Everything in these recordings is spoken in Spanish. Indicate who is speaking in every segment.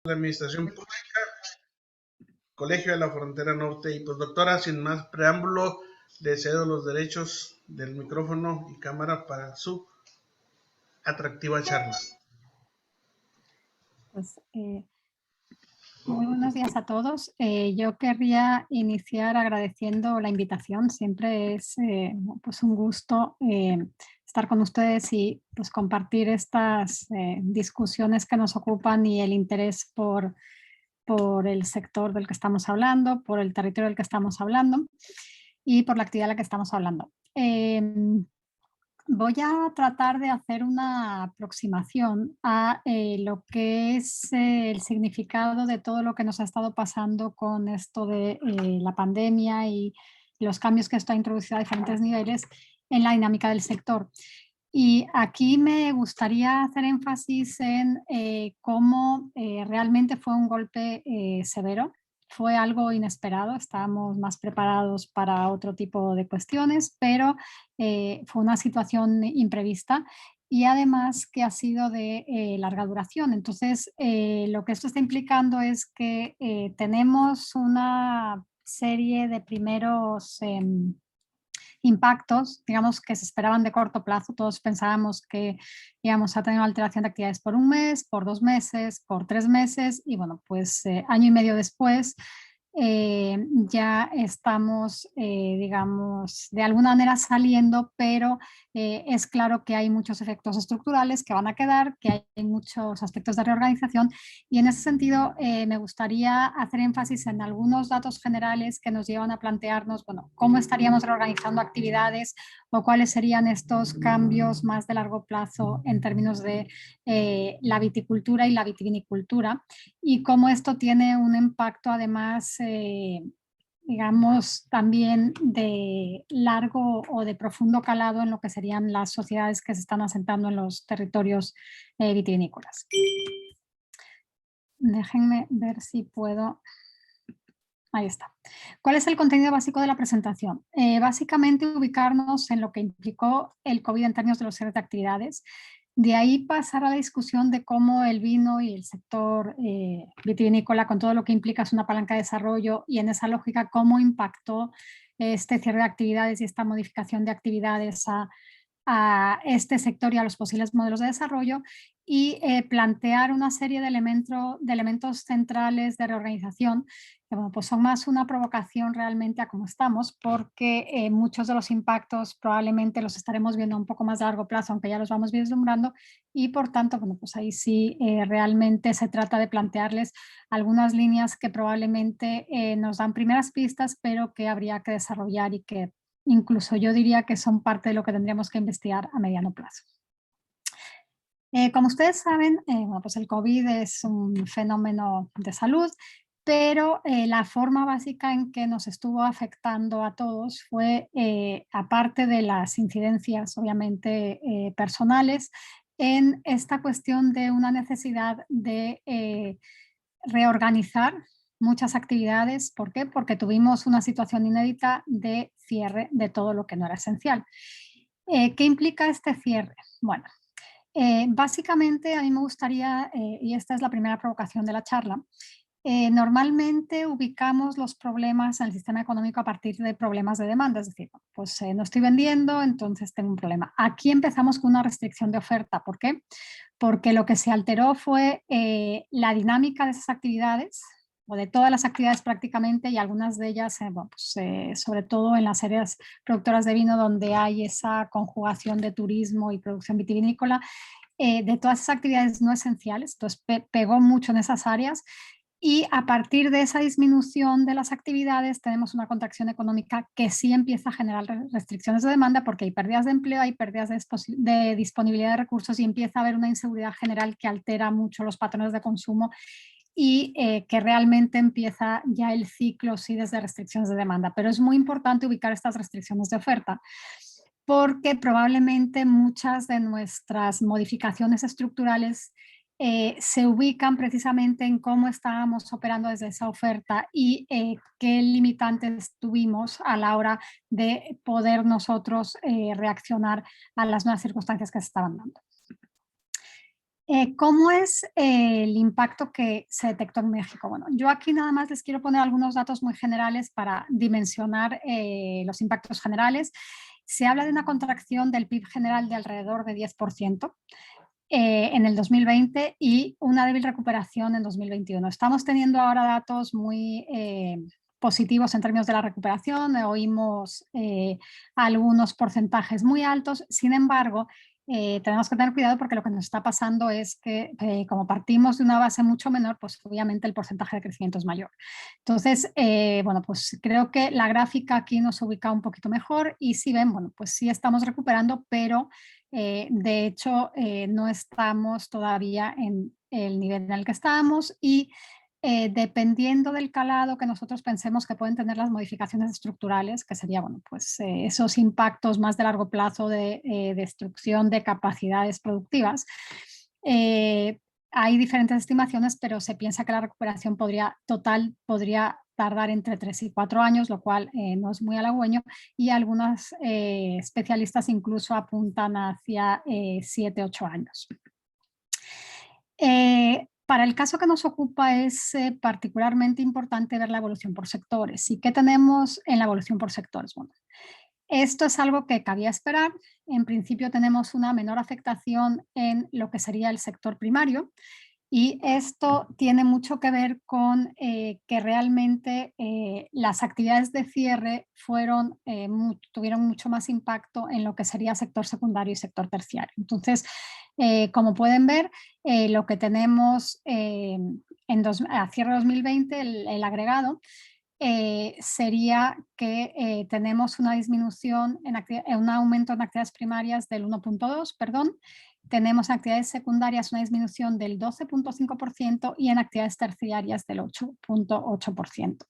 Speaker 1: La Administración Pública, Colegio de la Frontera Norte. Y pues doctora, sin más preámbulo, le cedo los derechos del micrófono y cámara para su atractiva charla.
Speaker 2: Pues, muy buenos días a todos. Yo querría iniciar agradeciendo la invitación. Siempre es pues un gusto estar con ustedes y pues compartir estas discusiones que nos ocupan y el interés por el sector del que estamos hablando, por el territorio del que estamos hablando y por la actividad de la que estamos hablando. Voy a tratar de hacer una aproximación a lo que es el significado de todo lo que nos ha estado pasando con esto de la pandemia y los cambios que esto ha introducido a diferentes niveles en la dinámica del sector. Y aquí me gustaría hacer énfasis en cómo realmente fue un golpe severo. Fue algo inesperado, estábamos más preparados para otro tipo de cuestiones, pero fue una situación imprevista y además que ha sido de larga duración. Entonces, lo que esto está implicando es que tenemos una serie de primeros impactos, digamos, que se esperaban de corto plazo. Todos pensábamos que íbamos a tener una alteración de actividades por un mes, por 2 meses, por 3 meses y bueno, pues año y medio después ya estamos, digamos, de alguna manera saliendo, pero es claro que hay muchos efectos estructurales que van a quedar, que hay muchos aspectos de reorganización y en ese sentido me gustaría hacer énfasis en algunos datos generales que nos llevan a plantearnos, bueno, cómo estaríamos reorganizando actividades o cuáles serían estos cambios más de largo plazo en términos de la viticultura y la vitivinicultura y cómo esto tiene un impacto además, digamos, también de largo o de profundo calado en lo que serían las sociedades que se están asentando en los territorios vitivinícolas. Déjenme ver si puedo. Ahí está. ¿Cuál es el contenido básico de la presentación? Básicamente ubicarnos en lo que implicó el COVID en términos de los cierres de actividades. De ahí pasar a la discusión de cómo el vino y el sector vitivinícola, con todo lo que implica, es una palanca de desarrollo y en esa lógica cómo impactó este cierre de actividades y esta modificación de actividades a este sector y a los posibles modelos de desarrollo y plantear una serie de elementos centrales de reorganización que bueno, pues son más una provocación realmente a cómo estamos porque muchos de los impactos probablemente los estaremos viendo a un poco más a largo plazo, aunque ya los vamos vislumbrando y por tanto, bueno, pues ahí sí realmente se trata de plantearles algunas líneas que probablemente nos dan primeras pistas, pero que habría que desarrollar y que incluso yo diría que son parte de lo que tendríamos que investigar a mediano plazo. Como ustedes saben, bueno, pues el COVID es un fenómeno de salud, pero la forma básica en que nos estuvo afectando a todos fue, aparte de las incidencias obviamente personales, en esta cuestión de una necesidad de reorganizar muchas actividades. ¿Por qué? Porque tuvimos una situación inédita de cierre de todo lo que no era esencial. ¿Qué implica este cierre? Bueno, básicamente a mí me gustaría, y esta es la primera provocación de la charla, normalmente ubicamos los problemas en el sistema económico a partir de problemas de demanda, es decir, pues no estoy vendiendo, entonces tengo un problema. Aquí empezamos con una restricción de oferta. ¿Por qué? Porque lo que se alteró fue la dinámica de esas actividades, o de todas las actividades prácticamente, y algunas de ellas, bueno, pues, sobre todo en las áreas productoras de vino, donde hay esa conjugación de turismo y producción vitivinícola, de todas esas actividades no esenciales, entonces pegó mucho en esas áreas y a partir de esa disminución de las actividades tenemos una contracción económica que sí empieza a generar restricciones de demanda porque hay pérdidas de empleo, hay pérdidas de disponibilidad de recursos y empieza a haber una inseguridad general que altera mucho los patrones de consumo y que realmente empieza ya el ciclo sí desde restricciones de demanda. Pero es muy importante ubicar estas restricciones de oferta porque probablemente muchas de nuestras modificaciones estructurales se ubican precisamente en cómo estábamos operando desde esa oferta y qué limitantes tuvimos a la hora de poder nosotros reaccionar a las nuevas circunstancias que se estaban dando. ¿Cómo es el impacto que se detectó en México? Bueno, yo aquí nada más les quiero poner algunos datos muy generales para dimensionar los impactos generales. Se habla de una contracción del PIB general de alrededor de 10% en el 2020 y una débil recuperación en 2021. Estamos teniendo ahora datos muy positivos en términos de la recuperación. Oímos algunos porcentajes muy altos. Sin embargo, tenemos que tener cuidado porque lo que nos está pasando es que como partimos de una base mucho menor, pues obviamente el porcentaje de crecimiento es mayor. Entonces, bueno, pues creo que la gráfica aquí nos ubica un poquito mejor y si ven, bueno, pues sí estamos recuperando, pero de hecho no estamos todavía en el nivel en el que estábamos y dependiendo del calado que nosotros pensemos que pueden tener las modificaciones estructurales, que sería, bueno, pues esos impactos más de largo plazo de destrucción de capacidades productivas, hay diferentes estimaciones, pero se piensa que la recuperación total podría tardar entre 3 y 4 años, lo cual no es muy halagüeño, y algunos especialistas incluso apuntan hacia 7, 8 años. Para el caso que nos ocupa es particularmente importante ver la evolución por sectores. ¿Y qué tenemos en la evolución por sectores? Bueno, esto es algo que cabía esperar. En principio tenemos una menor afectación en lo que sería el sector primario y esto tiene mucho que ver con que realmente las actividades de cierre tuvieron mucho más impacto en lo que sería sector secundario y sector terciario. Entonces, como pueden ver, lo que tenemos a cierre 2020, el agregado, sería que tenemos una disminución, un aumento en actividades primarias del 1,2, perdón, tenemos en actividades secundarias una disminución del 12,5% y en actividades terciarias del 8,8%.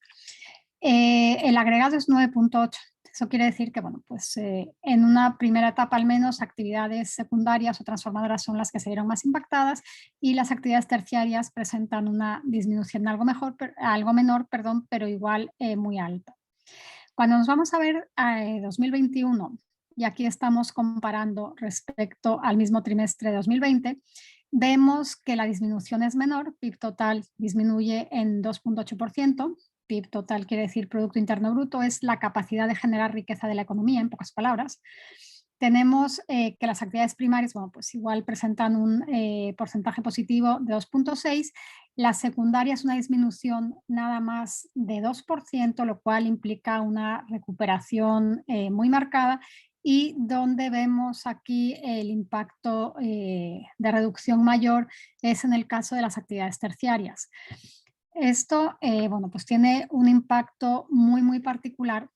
Speaker 2: El agregado es 9,8. Eso quiere decir que, bueno, pues en una primera etapa al menos, actividades secundarias o transformadoras son las que se vieron más impactadas y las actividades terciarias presentan una disminución algo menor, perdón, pero igual muy alta. Cuando nos vamos a ver a 2021, y aquí estamos comparando respecto al mismo trimestre de 2020, vemos que la disminución es menor, PIB total disminuye en 2,8%, PIB total quiere decir Producto Interno Bruto, es la capacidad de generar riqueza de la economía, en pocas palabras. Tenemos que las actividades primarias, bueno, pues igual presentan un porcentaje positivo de 2,6%, la secundaria es una disminución nada más de 2%, lo cual implica una recuperación muy marcada y donde vemos aquí el impacto de reducción mayor es en el caso de las actividades terciarias. Esto, bueno, pues tiene un impacto muy, muy particular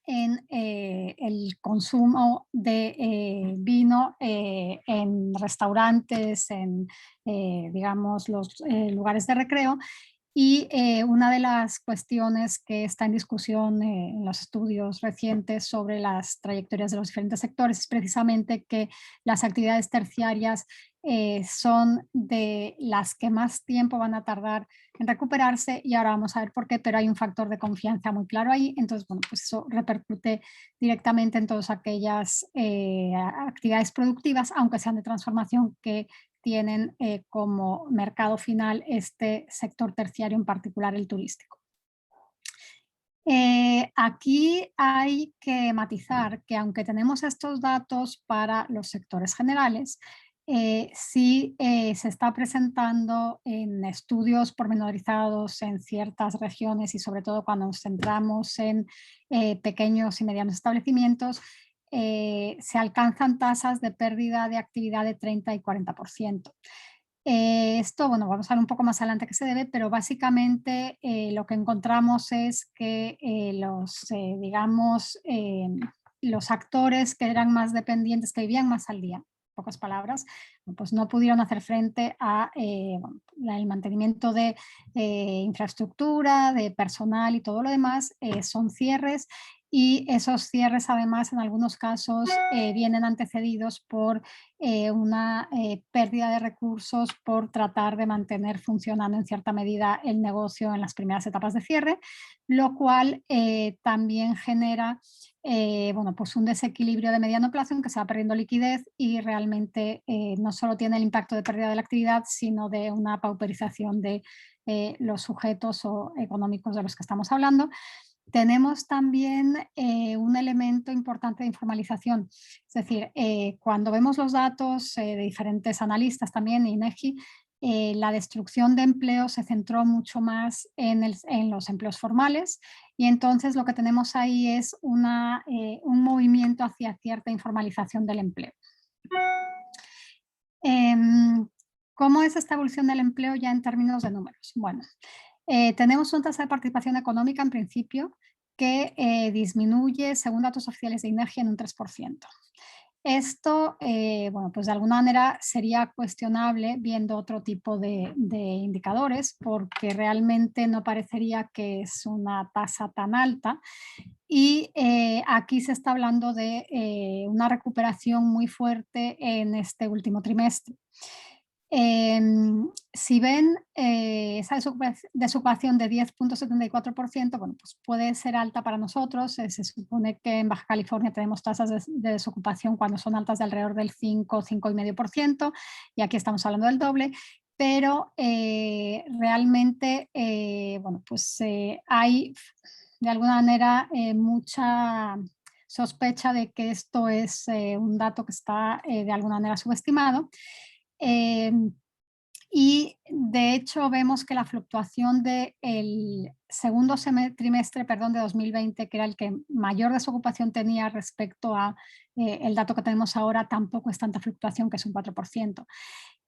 Speaker 2: en el consumo de vino en restaurantes, en, digamos, los lugares de recreo. Y una de las cuestiones que está en discusión en los estudios recientes sobre las trayectorias de los diferentes sectores es precisamente que las actividades terciarias son de las que más tiempo van a tardar en recuperarse y ahora vamos a ver por qué, pero hay un factor de confianza muy claro ahí, entonces bueno, pues eso repercute directamente en todas aquellas actividades productivas, aunque sean de transformación, que tienen como mercado final este sector terciario, en particular el turístico. Aquí hay que matizar que aunque tenemos estos datos para los sectores generales, sí se está presentando en estudios pormenorizados en ciertas regiones y sobre todo cuando nos centramos en pequeños y medianos establecimientos, se alcanzan tasas de pérdida de actividad de 30 y 40%. Esto, bueno, vamos a ver un poco más adelante qué se debe, pero básicamente lo que encontramos es que digamos, los actores que eran más dependientes, que vivían más al día, en pocas palabras, pues no pudieron hacer frente a el mantenimiento de infraestructura, de personal y todo lo demás. Son cierres y esos cierres además en algunos casos vienen antecedidos por una pérdida de recursos por tratar de mantener funcionando en cierta medida el negocio en las primeras etapas de cierre, lo cual también genera bueno, pues un desequilibrio de mediano plazo en que se va perdiendo liquidez y realmente no solo tiene el impacto de pérdida de la actividad, sino de una pauperización de los sujetos o económicos de los que estamos hablando. Tenemos también un elemento importante de informalización, es decir, cuando vemos los datos de diferentes analistas también, INEGI, la destrucción de empleo se centró mucho más en los empleos formales y entonces lo que tenemos ahí es un movimiento hacia cierta informalización del empleo. ¿Cómo es esta evolución del empleo ya en términos de números? Bueno, tenemos una tasa de participación económica en principio que disminuye, según datos oficiales de INEGI, en un 3%. Esto, bueno, pues de alguna manera sería cuestionable viendo otro tipo de indicadores porque realmente no parecería que es una tasa tan alta y aquí se está hablando de una recuperación muy fuerte en este último trimestre. Si ven esa desocupación de 10,74%, bueno, pues puede ser alta para nosotros. Se supone que en Baja California tenemos tasas de desocupación cuando son altas de alrededor del 5, 5,5%, y aquí estamos hablando del doble, pero realmente, bueno, pues hay de alguna manera mucha sospecha de que esto es un dato que está de alguna manera subestimado. Y de hecho vemos que la fluctuación del segundo trimestre, perdón, de 2020, que era el que mayor desocupación tenía respecto a el dato que tenemos ahora, tampoco es tanta fluctuación, que es un 4%.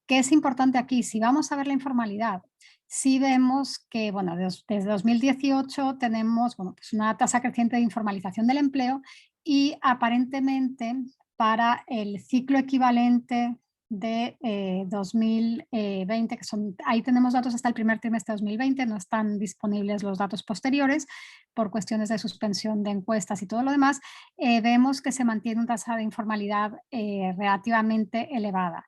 Speaker 2: ¿Qué es importante aquí? Si vamos a ver la informalidad, sí vemos que, bueno, desde 2018 tenemos, bueno, pues una tasa creciente de informalización del empleo y aparentemente para el ciclo equivalente de 2020, que son, ahí tenemos datos hasta el primer trimestre de 2020, no están disponibles los datos posteriores por cuestiones de suspensión de encuestas y todo lo demás, vemos que se mantiene una tasa de informalidad relativamente elevada.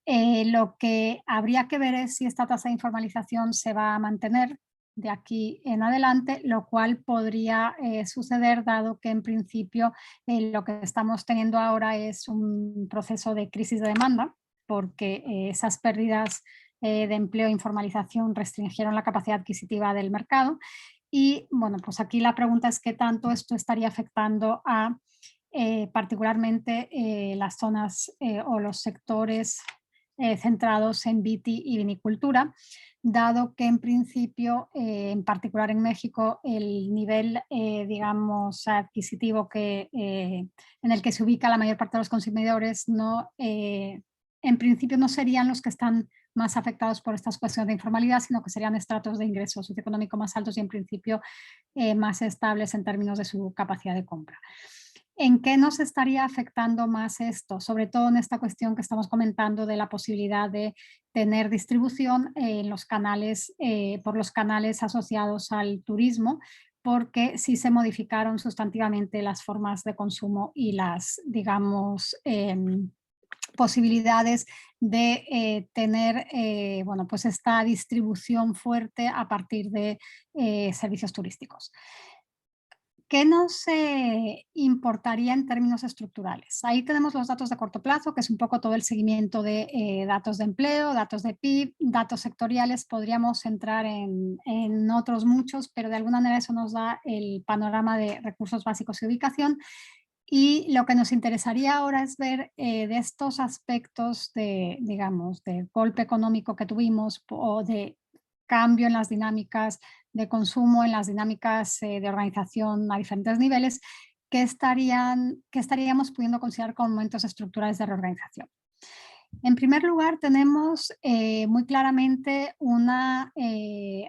Speaker 2: Lo que habría que ver es si esta tasa de informalización se va a mantener de aquí en adelante, lo cual podría suceder dado que en principio lo que estamos teniendo ahora es un proceso de crisis de demanda porque esas pérdidas de empleo e informalización restringieron la capacidad adquisitiva del mercado y bueno, pues aquí la pregunta es qué tanto esto estaría afectando a particularmente las zonas o los sectores centrados en viti y vinicultura, dado que en principio, en particular en México, el nivel, digamos, adquisitivo en el que se ubica la mayor parte de los consumidores, no, en principio no serían los que están más afectados por estas cuestiones de informalidad, sino que serían estratos de ingreso socioeconómico más altos y en principio más estables en términos de su capacidad de compra. ¿En qué nos estaría afectando más esto? Sobre todo en esta cuestión que estamos comentando de la posibilidad de tener distribución en los canales, por los canales asociados al turismo, porque sí se modificaron sustantivamente las formas de consumo y las, digamos, posibilidades de tener bueno, pues esta distribución fuerte a partir de servicios turísticos. ¿Qué nos importaría en términos estructurales? Ahí tenemos los datos de corto plazo, que es un poco todo el seguimiento de datos de empleo, datos de PIB, datos sectoriales. Podríamos entrar en otros muchos, pero de alguna manera eso nos da el panorama de recursos básicos y ubicación. Y lo que nos interesaría ahora es ver de estos aspectos de, digamos, de golpe económico que tuvimos o de cambio en las dinámicas de consumo, en las dinámicas de organización a diferentes niveles, que estaríamos pudiendo considerar como momentos estructurales de reorganización. En primer lugar, tenemos muy claramente una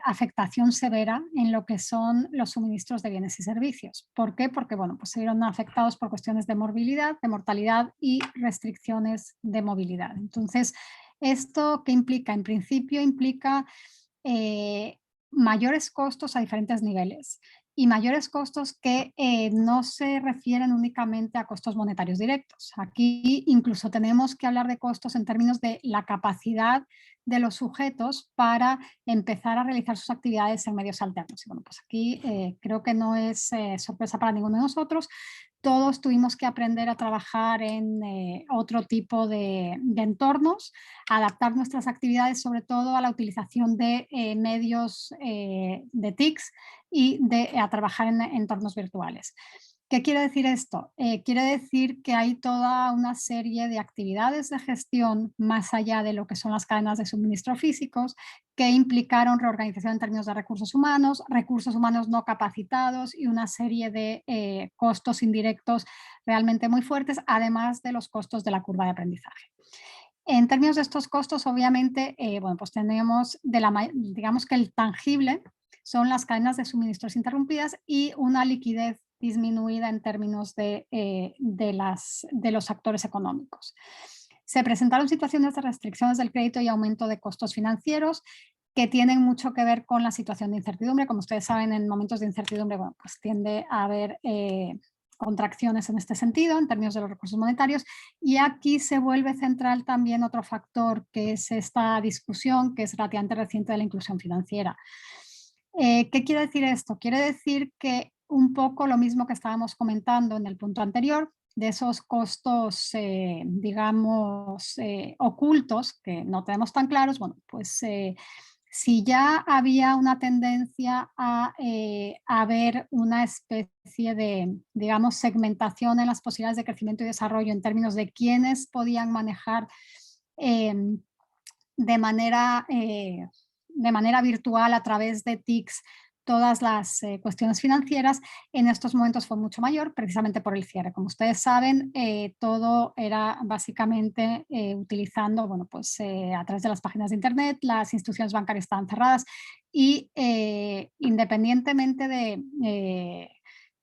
Speaker 2: afectación severa en lo que son los suministros de bienes y servicios. ¿Por qué? Porque bueno, pues se vieron afectados por cuestiones de morbilidad, de mortalidad y restricciones de movilidad. Entonces, ¿esto qué implica? En principio implica mayores costos a diferentes niveles y mayores costos que no se refieren únicamente a costos monetarios directos. Aquí incluso tenemos que hablar de costos en términos de la capacidad de los sujetos para empezar a realizar sus actividades en medios alternos. Y bueno, pues aquí creo que no es sorpresa para ninguno de nosotros. Todos tuvimos que aprender a trabajar en otro tipo de entornos, adaptar nuestras actividades sobre todo a la utilización de medios de TICs y a trabajar en entornos virtuales. ¿Qué quiere decir esto? Quiere decir que hay toda una serie de actividades de gestión más allá de lo que son las cadenas de suministro físicos que implicaron reorganización en términos de recursos humanos no capacitados y una serie de costos indirectos realmente muy fuertes, además de los costos de la curva de aprendizaje. En términos de estos costos, obviamente, bueno, pues tenemos, digamos que el tangible son las cadenas de suministros interrumpidas y una liquidez disminuida en términos de los actores económicos. Se presentaron situaciones de restricciones del crédito y aumento de costos financieros que tienen mucho que ver con la situación de incertidumbre. Como ustedes saben, en momentos de incertidumbre, bueno, pues tiende a haber contracciones en este sentido, en términos de los recursos monetarios, y aquí se vuelve central también otro factor, que es esta discusión, que es relativamente reciente, de la inclusión financiera. ¿Qué quiere decir esto? Quiere decir que un poco lo mismo que estábamos comentando en el punto anterior, de esos costos, digamos, ocultos, que no tenemos tan claros, bueno, pues si ya había una tendencia a ver una especie de, digamos, segmentación en las posibilidades de crecimiento y desarrollo en términos de quiénes podían manejar eh, de manera virtual a través de TICs todas las cuestiones financieras, en estos momentos fue mucho mayor, precisamente por el cierre. Como ustedes saben, todo era básicamente utilizando, bueno, pues a través de las páginas de internet, las instituciones bancarias estaban cerradas y independientemente de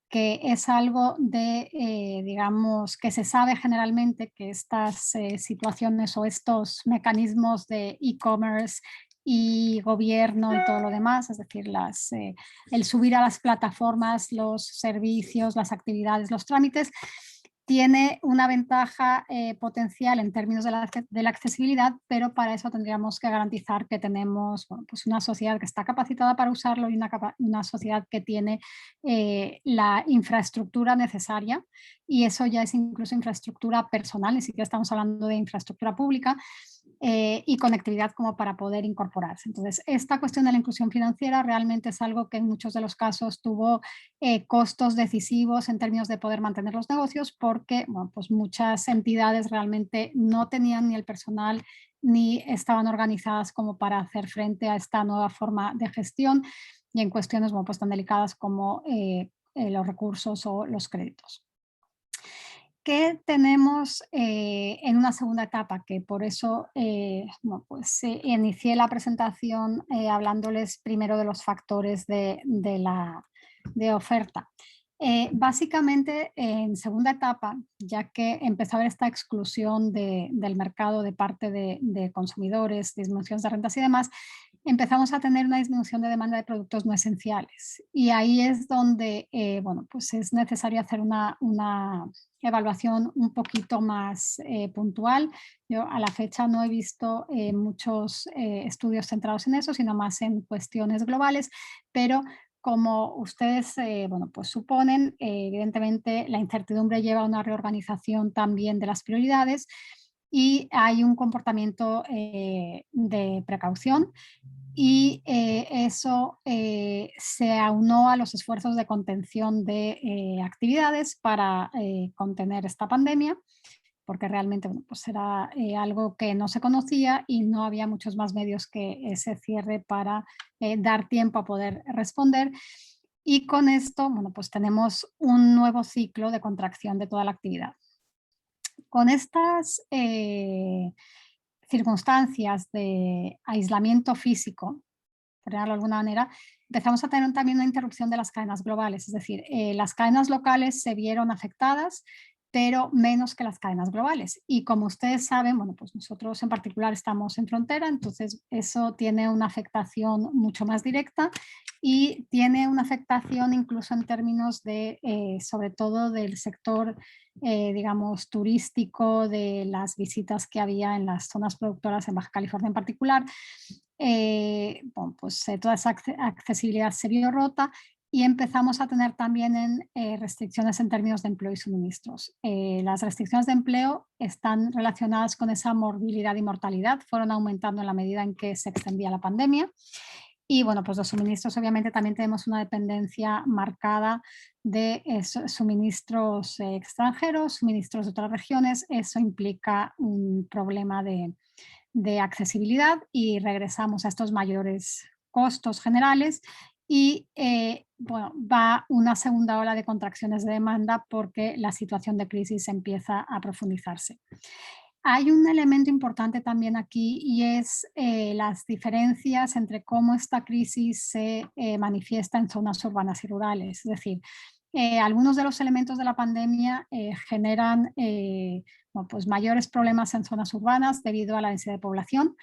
Speaker 2: que es algo de, digamos, que se sabe generalmente que estas situaciones o estos mecanismos de e-commerce y gobierno y todo lo demás, es decir, el subir a las plataformas los servicios, las actividades, los trámites, tiene una ventaja potencial en términos de la accesibilidad, pero para eso tendríamos que garantizar que tenemos, bueno, pues una sociedad que está capacitada para usarlo y una sociedad que tiene la infraestructura necesaria, y eso ya es incluso infraestructura personal, ni siquiera estamos hablando de infraestructura pública, y conectividad como para poder incorporarse. Entonces, esta cuestión de la inclusión financiera realmente es algo que en muchos de los casos tuvo costos decisivos en términos de poder mantener los negocios, porque bueno, pues muchas entidades realmente no tenían ni el personal ni estaban organizadas como para hacer frente a esta nueva forma de gestión y en cuestiones bueno, pues tan delicadas como los recursos o los créditos. ¿Qué tenemos en una segunda etapa? Que por eso bueno, pues, inicié la presentación hablándoles primero de los factores de oferta. Básicamente, en segunda etapa, ya que empezó a haber esta exclusión del mercado de parte de consumidores, disminuciones de rentas y demás, empezamos a tener una disminución de demanda de productos no esenciales. Y ahí es donde bueno, pues es necesario hacer una evaluación un poquito más puntual. Yo a la fecha no he visto muchos estudios centrados en eso, sino más en cuestiones globales, pero como ustedes bueno, pues suponen, evidentemente la incertidumbre lleva a una reorganización también de las prioridades y hay un comportamiento de precaución y eso se aunó a los esfuerzos de contención de actividades para contener esta pandemia, porque realmente bueno, pues era algo que no se conocía y no había muchos más medios que ese cierre para dar tiempo a poder responder. Y con esto, bueno, pues tenemos un nuevo ciclo de contracción de toda la actividad. Con estas circunstancias de aislamiento físico, por llamarlo de alguna manera, empezamos a tener también una interrupción de las cadenas globales, es decir, las cadenas locales se vieron afectadas, pero menos que las cadenas globales. Y como ustedes saben, bueno, pues nosotros en particular estamos en frontera, entonces eso tiene una afectación mucho más directa y tiene una afectación incluso en términos de, sobre todo del sector, digamos, turístico, de las visitas que había en las zonas productoras en Baja California en particular. Bueno, pues toda esa accesibilidad se vio rota y empezamos a tener también restricciones en términos de empleo y suministros. Las restricciones de empleo están relacionadas con esa morbilidad y mortalidad, fueron aumentando en la medida en que se extendía la pandemia. Y bueno, pues los suministros obviamente también tenemos una dependencia marcada de suministros extranjeros, suministros de otras regiones. Eso implica un problema de accesibilidad y regresamos a estos mayores costos generales y bueno, va una segunda ola de contracciones de demanda porque la situación de crisis empieza a profundizarse. Hay un elemento importante también aquí y es las diferencias entre cómo esta crisis se manifiesta en zonas urbanas y rurales. Es decir, algunos de los elementos de la pandemia generan bueno, pues mayores problemas en zonas urbanas debido a la densidad de población,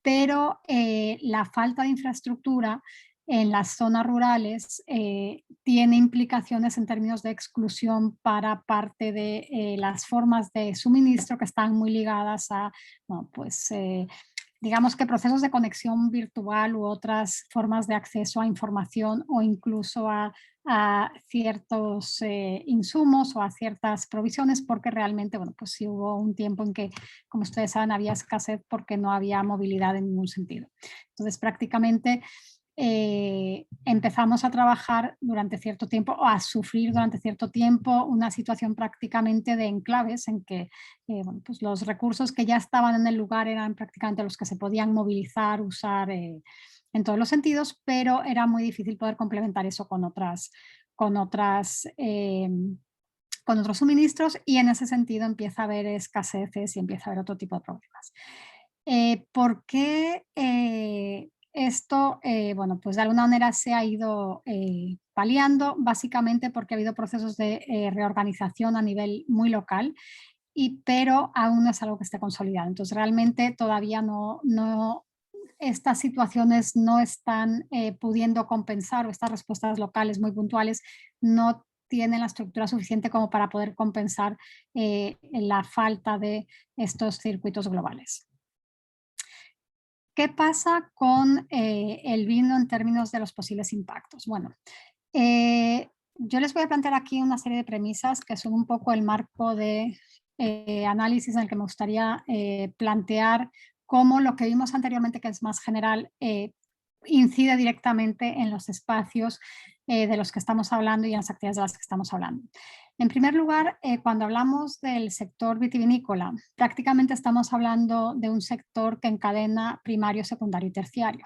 Speaker 2: pero la falta de infraestructura en las zonas rurales tiene implicaciones en términos de exclusión para parte de las formas de suministro que están muy ligadas a, bueno, pues, digamos que procesos de conexión virtual u otras formas de acceso a información o incluso a ciertos insumos o a ciertas provisiones, porque realmente, bueno, pues sí hubo un tiempo en que, como ustedes saben, había escasez porque no había movilidad en ningún sentido. Entonces, prácticamente empezamos a trabajar durante cierto tiempo o a sufrir durante cierto tiempo una situación prácticamente de enclaves en que bueno, pues los recursos que ya estaban en el lugar eran prácticamente los que se podían movilizar, usar en todos los sentidos, pero era muy difícil poder complementar eso con otras con otros suministros y en ese sentido empieza a haber escaseces y empieza a haber otro tipo de problemas. ¿Por qué esto, bueno, pues de alguna manera se ha ido paliando? Básicamente porque ha habido procesos de reorganización a nivel muy local, pero aún no es algo que esté consolidado. Entonces realmente todavía estas situaciones no están pudiendo compensar, o estas respuestas locales muy puntuales no tienen la estructura suficiente como para poder compensar la falta de estos circuitos globales. ¿Qué pasa con el vino en términos de los posibles impactos? Bueno, yo les voy a plantear aquí una serie de premisas que son un poco el marco de análisis en el que me gustaría plantear cómo lo que vimos anteriormente, que es más general, incide directamente en los espacios de los que estamos hablando y en las actividades de las que estamos hablando. En primer lugar, cuando hablamos del sector vitivinícola, prácticamente estamos hablando de un sector que encadena primario, secundario y terciario.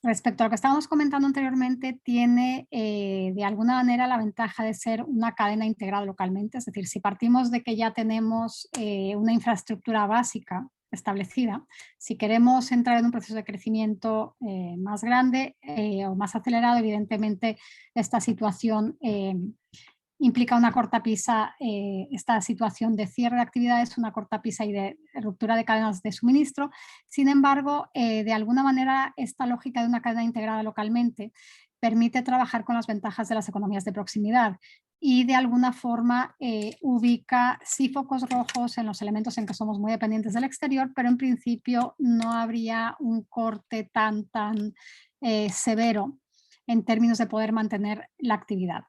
Speaker 2: Respecto a lo que estábamos comentando anteriormente, tiene de alguna manera la ventaja de ser una cadena integrada localmente, es decir, si partimos de que ya tenemos una infraestructura básica establecida, si queremos entrar en un proceso de crecimiento más grande o más acelerado, evidentemente esta situación implica una cortapisa, esta situación de cierre de actividades, una cortapisa y de ruptura de cadenas de suministro. Sin embargo, de alguna manera, esta lógica de una cadena integrada localmente permite trabajar con las ventajas de las economías de proximidad y de alguna forma ubica sí focos rojos en los elementos en que somos muy dependientes del exterior, pero en principio no habría un corte tan severo en términos de poder mantener la actividad.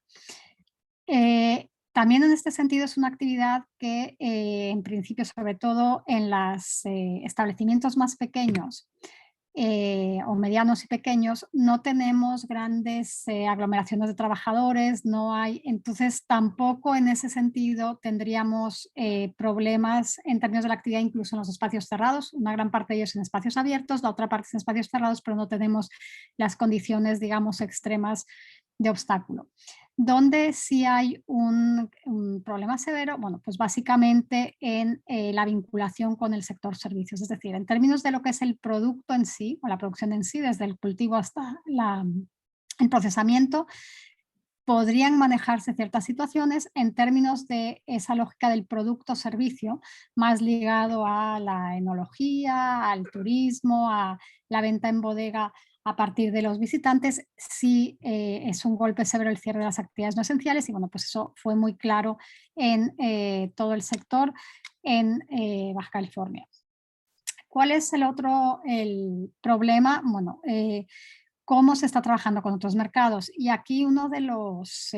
Speaker 2: También en este sentido es una actividad que en principio, sobre todo en los establecimientos más pequeños o medianos y pequeños, no tenemos grandes aglomeraciones de trabajadores, no hay, entonces tampoco en ese sentido tendríamos problemas en términos de la actividad incluso en los espacios cerrados, una gran parte de ellos en espacios abiertos, la otra parte en espacios cerrados, pero no tenemos las condiciones, digamos, extremas de obstáculo. Donde sí hay un problema severo, bueno, pues básicamente en la vinculación con el sector servicios, es decir, en términos de lo que es el producto en sí, o la producción en sí, desde el cultivo hasta el procesamiento, podrían manejarse ciertas situaciones en términos de esa lógica del producto o servicio, más ligado a la enología, al turismo, a la venta en bodega a partir de los visitantes, sí es un golpe severo el cierre de las actividades no esenciales, y bueno, pues eso fue muy claro en todo el sector en Baja California. ¿Cuál es el problema? Bueno, cómo se está trabajando con otros mercados. Y aquí uno de los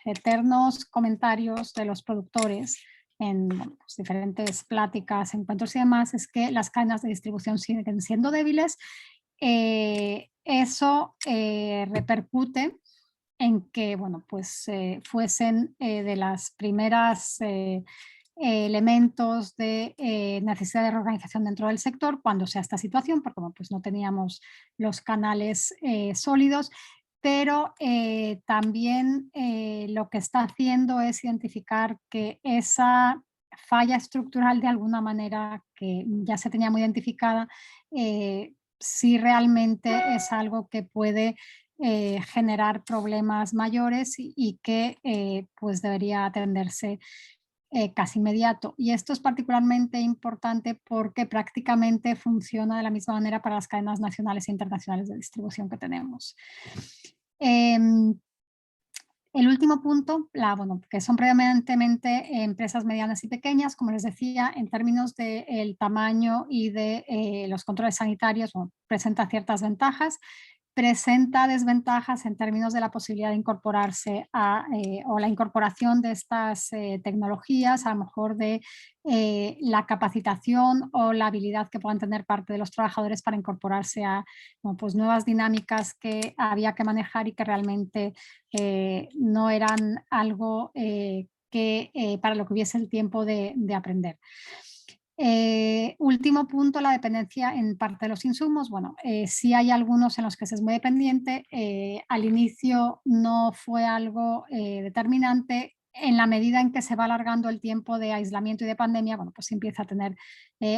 Speaker 2: eternos comentarios de los productores en bueno, pues diferentes pláticas, encuentros y demás, es que las cadenas de distribución siguen siendo débiles. Eso repercute en que, bueno, pues fuesen de las primeras elementos de necesidad de reorganización dentro del sector cuando sea esta situación, porque bueno, pues no teníamos los canales sólidos, pero también lo que está haciendo es identificar que esa falla estructural de alguna manera que ya se tenía muy identificada, sí realmente es algo que puede generar problemas mayores y que pues debería atenderse casi inmediato. Y esto es particularmente importante porque prácticamente funciona de la misma manera para las cadenas nacionales e internacionales de distribución que tenemos. El último punto, bueno, que son predominantemente empresas medianas y pequeñas, como les decía, en términos del tamaño y de los controles sanitarios, bueno, presenta ciertas ventajas, presenta desventajas en términos de la posibilidad de incorporarse o la incorporación de estas tecnologías, a lo mejor de la capacitación o la habilidad que puedan tener parte de los trabajadores para incorporarse a bueno, pues nuevas dinámicas que había que manejar y que realmente no eran algo para lo que hubiese el tiempo de aprender. Último punto, la dependencia en parte de los insumos. Bueno, sí hay algunos en los que se es muy dependiente. Al inicio no fue algo determinante. En la medida en que se va alargando el tiempo de aislamiento y de pandemia, bueno, pues empieza a tener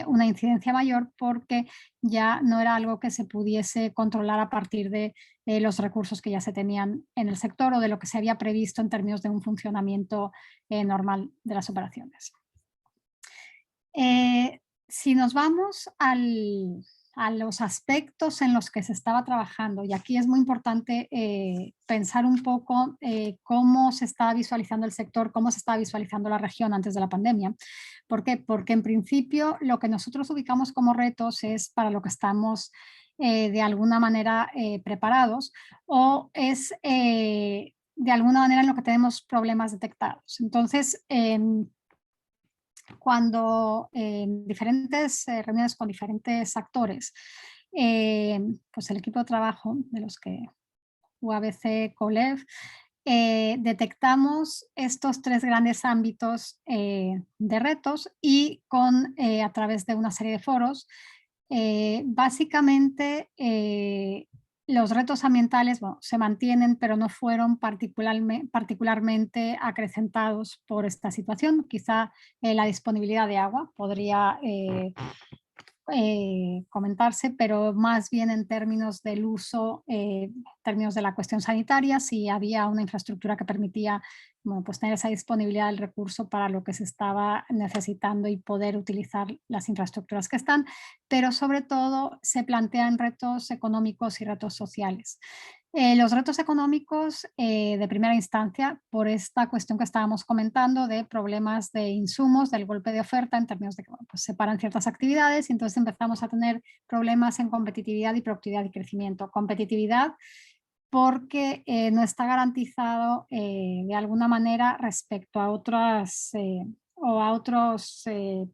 Speaker 2: una incidencia mayor porque ya no era algo que se pudiese controlar a partir de los recursos que ya se tenían en el sector o de lo que se había previsto en términos de un funcionamiento normal de las operaciones. Si nos vamos a los aspectos en los que se estaba trabajando, y aquí es muy importante pensar un poco cómo se estaba visualizando el sector, cómo se estaba visualizando la región antes de la pandemia. ¿Por qué? Porque en principio lo que nosotros ubicamos como retos es para lo que estamos de alguna manera preparados o es de alguna manera en lo que tenemos problemas detectados. Entonces, cuando en diferentes reuniones con diferentes actores, pues el equipo de trabajo de los que UABC, COLEF, detectamos estos tres grandes ámbitos de retos y a través de una serie de foros, básicamente los retos ambientales bueno, se mantienen, pero no fueron particularmente acrecentados por esta situación. Quizá la disponibilidad de agua podría comentarse, pero más bien en términos del uso, en términos de la cuestión sanitaria, si había una infraestructura que permitía bueno, pues tener esa disponibilidad del recurso para lo que se estaba necesitando y poder utilizar las infraestructuras que están, pero sobre todo se plantean retos económicos y retos sociales. Los retos económicos de primera instancia, por esta cuestión que estábamos comentando de problemas de insumos, del golpe de oferta en términos de que bueno, pues separan ciertas actividades y entonces empezamos a tener problemas en competitividad y productividad y crecimiento. Competitividad porque no está garantizado de alguna manera respecto a otras o a otros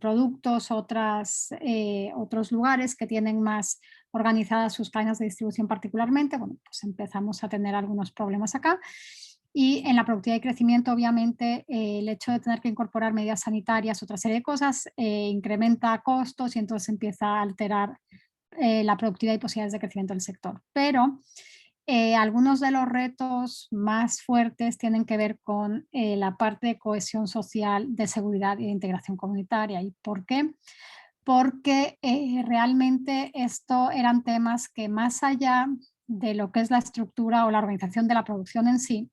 Speaker 2: productos, otros lugares que tienen más organizadas sus cadenas de distribución particularmente. Bueno, pues empezamos a tener algunos problemas acá. Y en la productividad y crecimiento, obviamente, el hecho de tener que incorporar medidas sanitarias, otra serie de cosas, incrementa costos y entonces empieza a alterar la productividad y posibilidades de crecimiento del sector. Pero algunos de los retos más fuertes tienen que ver con la parte de cohesión social, de seguridad y de integración comunitaria. ¿Y por qué? Porque realmente esto eran temas que más allá de lo que es la estructura o la organización de la producción en sí,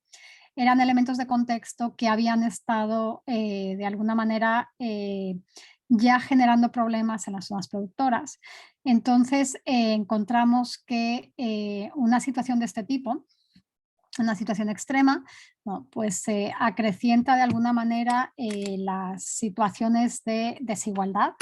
Speaker 2: eran elementos de contexto que habían estado de alguna manera ya generando problemas en las zonas productoras. Entonces encontramos que una situación de este tipo, una situación extrema, ¿no? Pues acrecienta de alguna manera las situaciones de desigualdad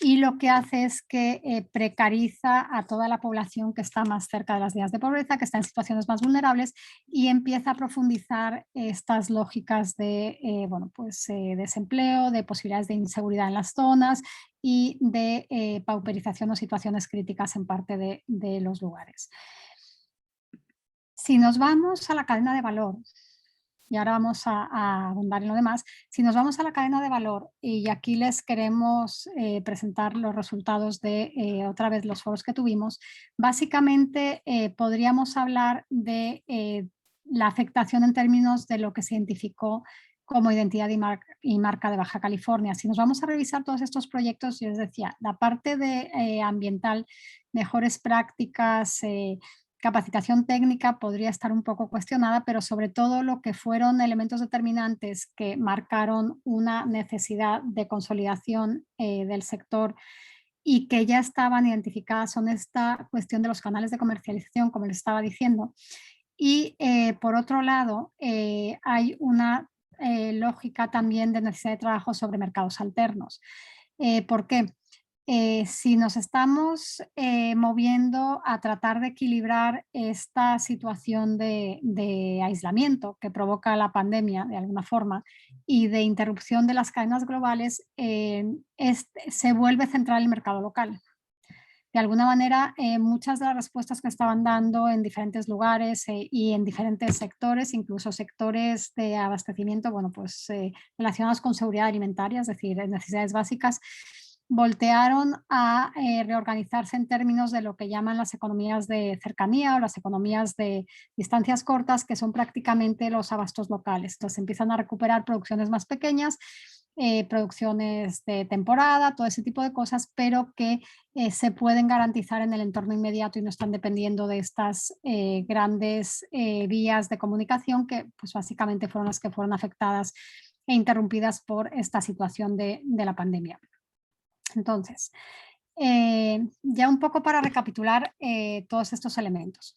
Speaker 2: y lo que hace es que precariza a toda la población que está más cerca de las líneas de pobreza, que está en situaciones más vulnerables y empieza a profundizar estas lógicas de bueno, pues, desempleo, de posibilidades de inseguridad en las zonas y de pauperización o situaciones críticas en parte de los lugares. Si nos vamos a la cadena de valor, y ahora vamos a abundar en lo demás, si nos vamos a la cadena de valor y aquí les queremos presentar los resultados de otra vez los foros que tuvimos, básicamente podríamos hablar de la afectación en términos de lo que se identificó como identidad y marca de Baja California. Si nos vamos a revisar todos estos proyectos, yo les decía, la parte de ambiental, mejores prácticas, capacitación técnica podría estar un poco cuestionada, pero sobre todo lo que fueron elementos determinantes que marcaron una necesidad de consolidación del sector y que ya estaban identificadas son esta cuestión de los canales de comercialización, como les estaba diciendo. Y por otro lado, hay una lógica también de necesidad de trabajo sobre mercados alternos. ¿Por qué? Si nos estamos moviendo a tratar de equilibrar esta situación de aislamiento que provoca la pandemia de alguna forma y de interrupción de las cadenas globales, se vuelve central el mercado local. De alguna manera, muchas de las respuestas que estaban dando en diferentes lugares y en diferentes sectores, incluso sectores de abastecimiento, bueno, pues relacionados con seguridad alimentaria, es decir, necesidades básicas, voltearon a reorganizarse en términos de lo que llaman las economías de cercanía o las economías de distancias cortas, que son prácticamente los abastos locales. Entonces empiezan a recuperar producciones más pequeñas, producciones de temporada, todo ese tipo de cosas, pero que se pueden garantizar en el entorno inmediato y no están dependiendo de estas grandes vías de comunicación que pues básicamente fueron las que fueron afectadas e interrumpidas por esta situación de la pandemia. Entonces, ya un poco para recapitular todos estos elementos.